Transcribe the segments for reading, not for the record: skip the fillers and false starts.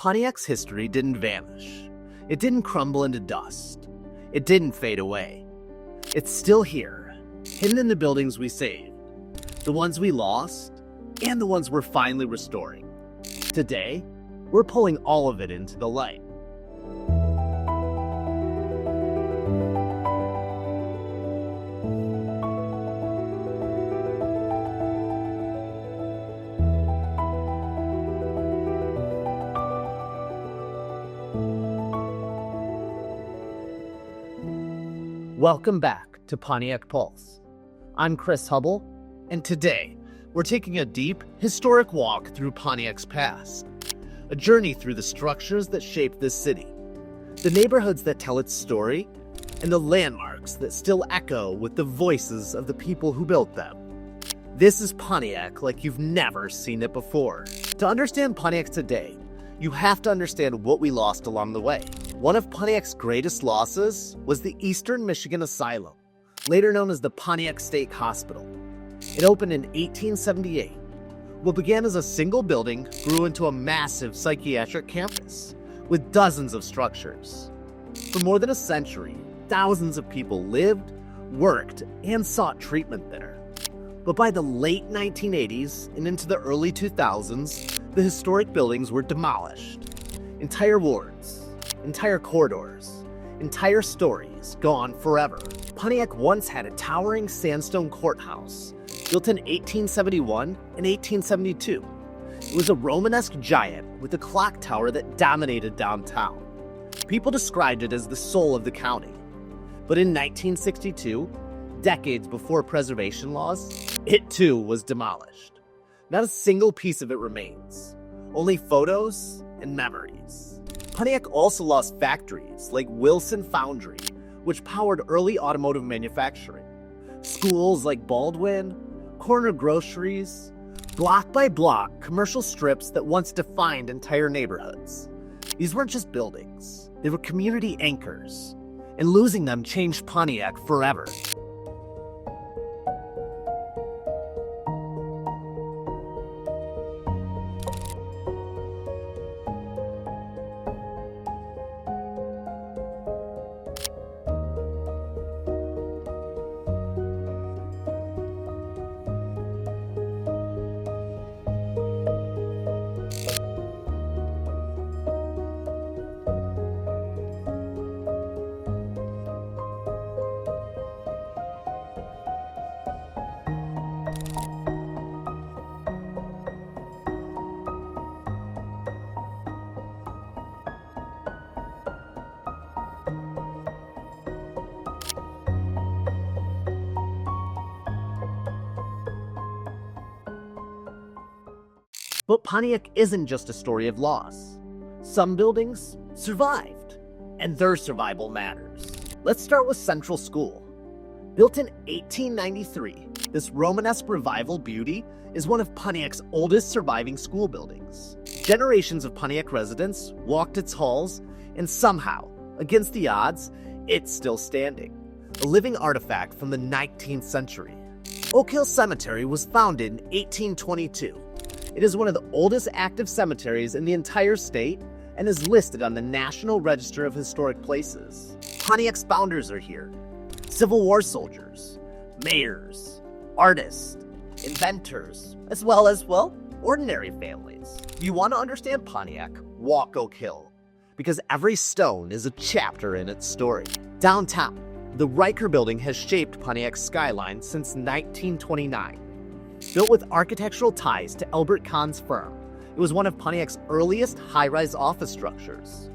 Pontiac's history didn't vanish. It didn't crumble into dust. It didn't fade away. It's still here, hidden in the buildings we saved, the ones we lost, and the ones we're finally restoring. Today, we're pulling all of it into the light. Welcome back to Pontiac Pulse. I'm Chris Hubel, and today we're taking a deep, historic walk through Pontiac's past. A journey through the structures that shape this city, the neighborhoods that tell its story, and the landmarks that still echo with the voices of the people who built them. This is Pontiac like you've never seen it before. To understand Pontiac today, you have to understand what we lost along the way. One of Pontiac's greatest losses was the Eastern Michigan Asylum, later known as the Pontiac State Hospital. It opened in 1878. What began as a single building grew into a massive psychiatric campus with dozens of structures. For more than a century, thousands of people lived, worked, and sought treatment there. But by the late 1980s and into the early 2000s, the historic buildings were demolished. Entire wards, entire corridors, entire stories gone forever. Pontiac once had a towering sandstone courthouse, built in 1871 and 1872. It was a Romanesque giant with a clock tower that dominated downtown. People described it as the soul of the county. But in 1962, decades before preservation laws, it too was demolished. Not a single piece of it remains, only photos and memories. Pontiac also lost factories like Wilson Foundry, which powered early automotive manufacturing, schools like Baldwin, corner groceries, block by block commercial strips that once defined entire neighborhoods. These weren't just buildings, they were community anchors, and losing them changed Pontiac forever. But Pontiac isn't just a story of loss. Some buildings survived, and their survival matters. Let's start with Central School. Built in 1893, this Romanesque revival beauty is one of Pontiac's oldest surviving school buildings. Generations of Pontiac residents walked its halls, and somehow, against the odds, it's still standing. A living artifact from the 19th century. Oak Hill Cemetery was founded in 1822. It is one of the oldest active cemeteries in the entire state and is listed on the National Register of Historic Places. Pontiac's founders are here. Civil War soldiers, mayors, artists, inventors, as well as, ordinary families. If you want to understand Pontiac, walk Oak Hill, because every stone is a chapter in its story. Downtown, the Riker Building has shaped Pontiac's skyline since 1929. Built with architectural ties to Albert Kahn's firm, it was one of Pontiac's earliest high-rise office structures.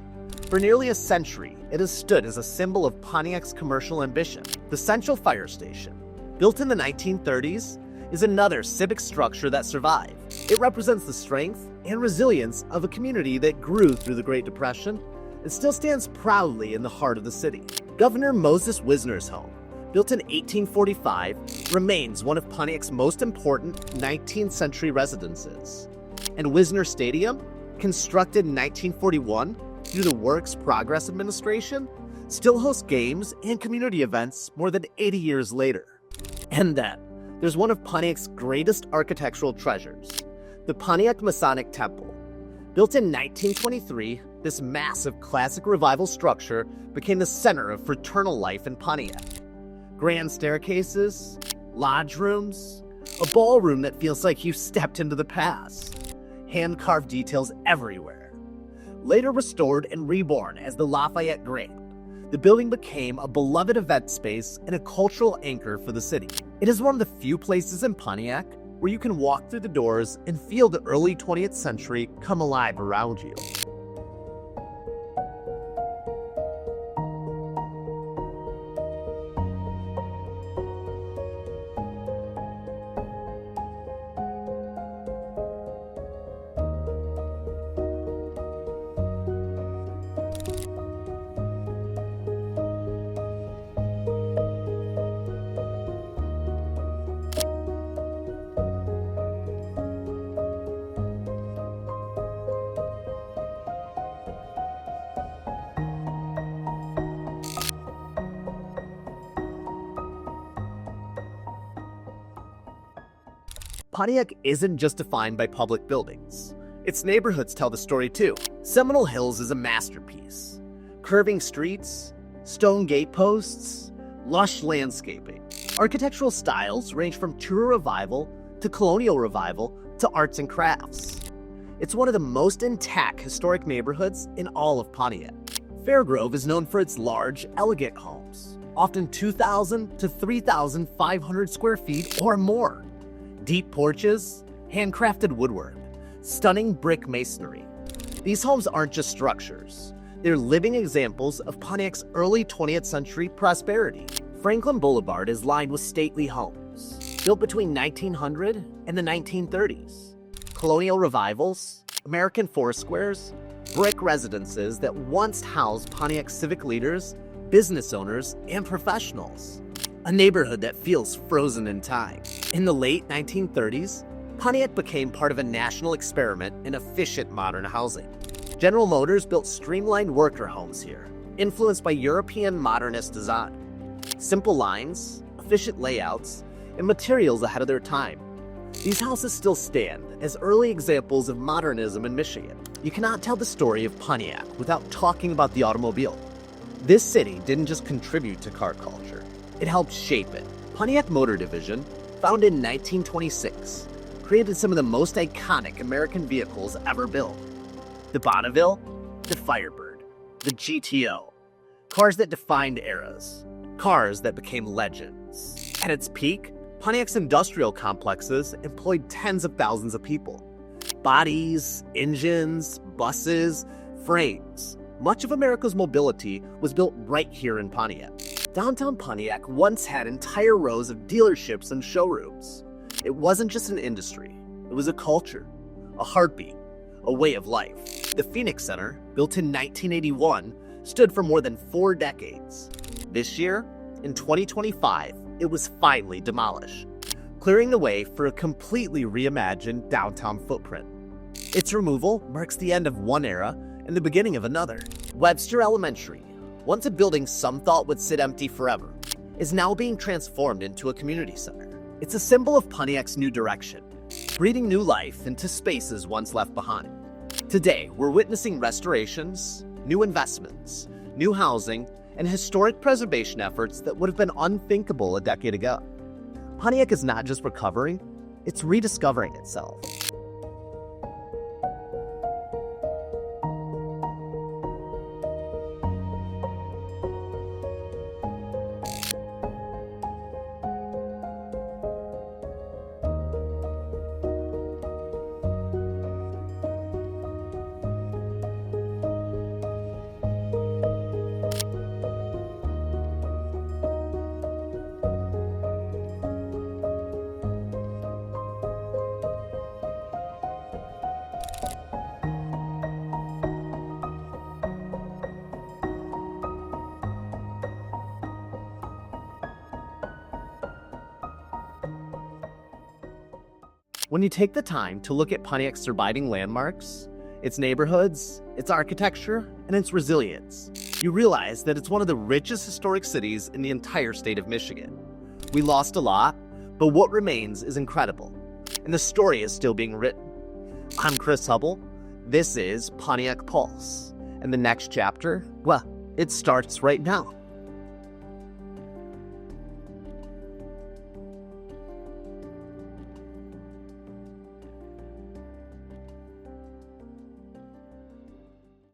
For nearly a century, it has stood as a symbol of Pontiac's commercial ambition. The Central Fire Station, built in the 1930s, is another civic structure that survived. It represents the strength and resilience of a community that grew through the Great Depression and still stands proudly in the heart of the city. Governor Moses Wisner's home, built in 1845, remains one of Pontiac's most important 19th century residences. And Wisner Stadium, constructed in 1941 through the Works Progress Administration, still hosts games and community events more than 80 years later. And then, there's one of Pontiac's greatest architectural treasures, the Pontiac Masonic Temple. Built in 1923, this massive classic revival structure became the center of fraternal life in Pontiac. Grand staircases, lodge rooms, a ballroom that feels like you stepped into the past, hand-carved details everywhere. Later restored and reborn as the Lafayette Grand, the building became a beloved event space and a cultural anchor for the city. It is one of the few places in Pontiac where you can walk through the doors and feel the early 20th century come alive around you. Pontiac isn't just defined by public buildings. Its neighborhoods tell the story too. Seminole Hills is a masterpiece. Curving streets, stone gateposts, lush landscaping. Architectural styles range from Tudor Revival to Colonial Revival to arts and crafts. It's one of the most intact historic neighborhoods in all of Pontiac. Fairgrove is known for its large, elegant homes, often 2,000 to 3,500 square feet or more. Deep porches, handcrafted woodwork, stunning brick masonry. These homes aren't just structures. They're living examples of Pontiac's early 20th century prosperity. Franklin Boulevard is lined with stately homes, built between 1900 and the 1930s. Colonial revivals, American foursquares, brick residences that once housed Pontiac civic leaders, business owners, and professionals. A neighborhood that feels frozen in time. In the late 1930s, Pontiac became part of a national experiment in efficient modern housing. General Motors built streamlined worker homes here, influenced by European modernist design. Simple lines, efficient layouts, and materials ahead of their time. These houses still stand as early examples of modernism in Michigan. You cannot tell the story of Pontiac without talking about the automobile. This city didn't just contribute to car culture. It helped shape it. Pontiac Motor Division, founded in 1926, created some of the most iconic American vehicles ever built. The Bonneville, the Firebird, the GTO. Cars that defined eras. Cars that became legends. At its peak, Pontiac's industrial complexes employed tens of thousands of people. Bodies, engines, buses, frames. Much of America's mobility was built right here in Pontiac. Downtown Pontiac once had entire rows of dealerships and showrooms. It wasn't just an industry, it was a culture, a heartbeat, a way of life. The Phoenix Center, built in 1981, stood for more than 4 decades. This year, in 2025, it was finally demolished, clearing the way for a completely reimagined downtown footprint. Its removal marks the end of one era and the beginning of another. Webster Elementary, once a building some thought would sit empty forever, is now being transformed into a community center. It's a symbol of Pontiac's new direction, breathing new life into spaces once left behind. Today, we're witnessing restorations, new investments, new housing, and historic preservation efforts that would have been unthinkable a decade ago. Pontiac is not just recovering, it's rediscovering itself. When you take the time to look at Pontiac's surviving landmarks, its neighborhoods, its architecture, and its resilience, you realize that it's one of the richest historic cities in the entire state of Michigan. We lost a lot, but what remains is incredible, and the story is still being written. I'm Chris Hubel. This is Pontiac Pulse, and the next chapter, well, it starts right now.